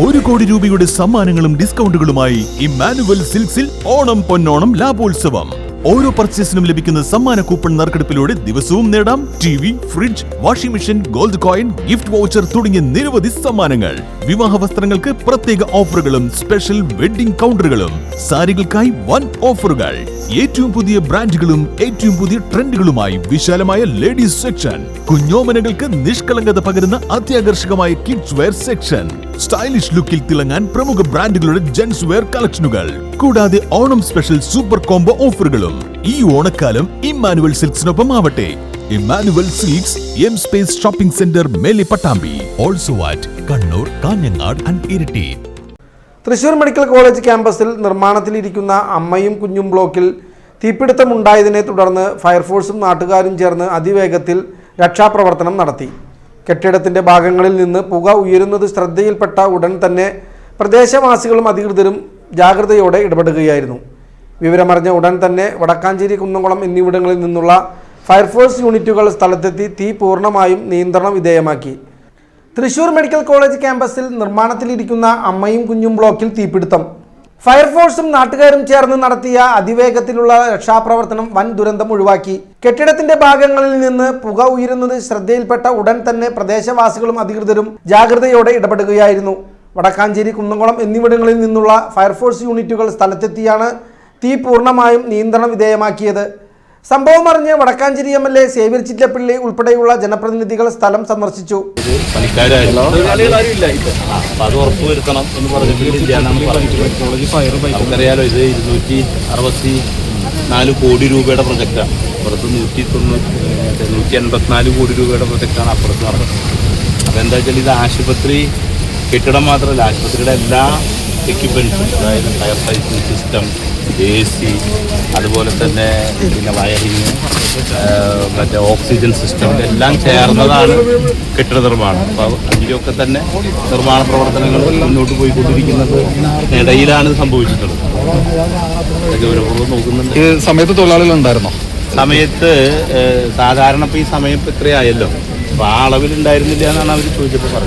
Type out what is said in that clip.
1 കോടി രൂപയുടെ സമ്മാനങ്ങളും ഡിസ്കൗണ്ടുകളുമായി ഇമ്മാനുവൽ സിൽക്സിൽ ഓണം പൊന്നോണം ലാഭോത്സവം. ഓരോ പർച്ചേസിനും ലഭിക്കുന്ന സമ്മാന കൂപ്പൺ നറുക്കെടുപ്പിലൂടെ ദിവസവും നേടാം TV, fridge, washing machine, gold coin, gift voucher തുടങ്ങിയ നിരവധി സമ്മാനങ്ങൾ. വിവാഹ വസ്ത്രങ്ങൾക്ക് പ്രത്യേക ഓഫറുകളും സ്പെഷ്യൽ വെഡിംഗ് കൗണ്ടറുകളും, സാരികൾക്കായി വൻ ഓഫറുകൾ. ഏറ്റവും പുതിയ ബ്രാൻഡുകളും ഏറ്റവും പുതിയ ട്രെൻഡുകളുമായി വിശാലമായ ലേഡീസ് സെക്ഷൻ, കുഞ്ഞോമനകൾക്ക് നിഷ്കളങ്കത പകരുന്ന അത്യാകർഷകമായ കിഡ്സ് വെയർ സെക്ഷൻ, സ്റ്റൈലിഷ് ലുക്കിൽ തിളങ്ങാൻ പ്രമുഖ ബ്രാൻഡുകളുടെ ജെന്റ്സ് വെയർ കളക്ഷനുകൾ, കൂടാതെ ഓണം സ്പെഷ്യൽ സൂപ്പർ കോംബോ ഓഫറുകളും. ഈ ഓണക്കാലം ഇമ്മാനുവൽ സിൽക്സിനൊപ്പം ആവട്ടെ. Emmanuel Silks, M space shopping centre, Mele Pattambi. Also at Kannur, Kanhangad and Iritty. Thrissur medical college ക്യാമ്പസിൽ നിർമ്മാണത്തിലിരിക്കുന്ന അമ്മയും കുഞ്ഞും ബ്ലോക്കിൽ തീപിടുത്തമുണ്ടായതിനെ തുടർന്ന് ഫയർഫോഴ്സും നാട്ടുകാരും ചേർന്ന് അതിവേഗത്തിൽ രക്ഷാപ്രവർത്തനം നടത്തി. കെട്ടിടത്തിൻ്റെ ഭാഗങ്ങളിൽ നിന്ന് പുക ഉയരുന്നത് ശ്രദ്ധയിൽപ്പെട്ട ഉടൻ തന്നെ പ്രദേശവാസികളും അധികൃതരും ജാഗ്രതയോടെ ഇടപെടുകയായിരുന്നു. വിവരമറിഞ്ഞ ഉടൻ തന്നെ വടക്കാഞ്ചേരി, കുന്നംകുളം എന്നിവിടങ്ങളിൽ നിന്നുള്ള ഫയർഫോഴ്സ് യൂണിറ്റുകൾ സ്ഥലത്തെത്തി തീ പൂർണ്ണമായും നിയന്ത്രണ വിധേയമാക്കി. തൃശൂർ മെഡിക്കൽ കോളേജ് ക്യാമ്പസിൽ നിർമ്മാണത്തിലിരിക്കുന്ന അമ്മയും കുഞ്ഞും ബ്ലോക്കിൽ തീപിടുത്തം. ഫയർഫോഴ്സും നാട്ടുകാരും ചേർന്ന് നടത്തിയ അതിവേഗത്തിലുള്ള രക്ഷാപ്രവർത്തനം വൻ ദുരന്തം ഒഴിവാക്കി. കെട്ടിടത്തിന്റെ ഭാഗങ്ങളിൽ നിന്ന് പുക ഉയരുന്നത് ശ്രദ്ധയിൽപ്പെട്ട ഉടൻ തന്നെ പ്രദേശവാസികളും അധികൃതരും ജാഗ്രതയോടെ ഇടപെടുകയായിരുന്നു. വടക്കാഞ്ചേരി, കുന്നംകുളം എന്നിവിടങ്ങളിൽ നിന്നുള്ള ഫയർഫോഴ്സ് യൂണിറ്റുകൾ സ്ഥലത്തെത്തിയാണ് തീ പൂർണ്ണമായും നിയന്ത്രണ വിധേയമാക്കിയത്. സംഭവം അറിഞ്ഞ് വടക്കാഞ്ചേരി MLA സേവ്യർ ചിറ്റലപ്പള്ളി ഉൾപ്പെടെയുള്ള ജനപ്രതിനിധികൾ സ്ഥലം സന്ദർശിച്ചു. അത് ഉറപ്പുവരുത്തണം എന്ന് നമുക്കറിയാലോ, ഇത് 264 കോടി രൂപയുടെ പ്രൊജക്റ്റാണ്. അപ്പുറത്ത് 184 കോടി രൂപയുടെ പ്രൊജക്റ്റാണ് അപ്പുറത്ത് നടക്കുന്നത്. അപ്പോൾ എന്താ വെച്ചാൽ ഇത് ആശുപത്രി കെട്ടിടം മാത്രമല്ല, ആശുപത്രിയുടെ എല്ലാ എക്യുപ്മെൻറ്റ്സും, അതായത് ഫയർ സൈറ്റിംഗ് സിസ്റ്റം, AC, അതുപോലെ തന്നെ പിന്നെ വയറിങ്, മറ്റേ ഓക്സിജൻ സിസ്റ്റം, ഇതെല്ലാം ചേർന്നതാണ് കെട്ടിട നിർമ്മാണം. അപ്പോൾ അതിലൊക്കെ തന്നെ നിർമ്മാണ പ്രവർത്തനങ്ങൾ മുന്നോട്ട് പോയിക്കൊണ്ടിരിക്കുന്നത് ഇടയിലാണ് സംഭവിച്ചിട്ടുള്ളത്. അതൊക്കെ ഗൗരവപൂർവ്വം നോക്കുന്നുണ്ട്. ഈ സമയത്ത് തൊഴിലാളികളുണ്ടായിരുന്നോ? സമയത്ത് സാധാരണ ഇപ്പോൾ ഈ സമയം ഇപ്പോൾ ഇത്രയായല്ലോ, അപ്പോൾ ആ അളവിലുണ്ടായിരുന്നില്ല എന്നാണ് അവർ ചോദിച്ചപ്പോൾ പറഞ്ഞത്.